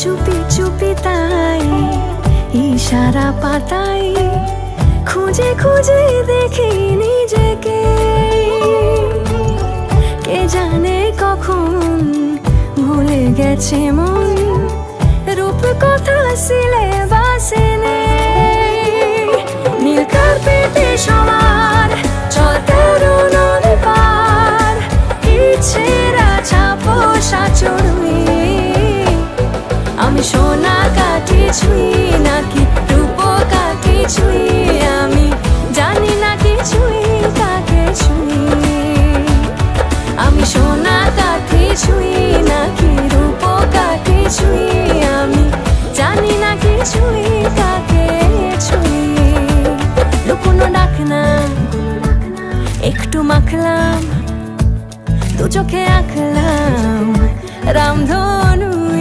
চুপি চুপি তাই ইশারা পাতাই খুঁজে খুঁজে দেখি নিজেকে। কে জানে কখন ভুলে গেছে মন রূপ কথা সিলেবাসে নেই। নীল কার্পেটে সবার চল 13 নদ পার, ইচ্ছেরা ছাপোষা চড়ুই আমি সোনা কাঠি ছুঁই।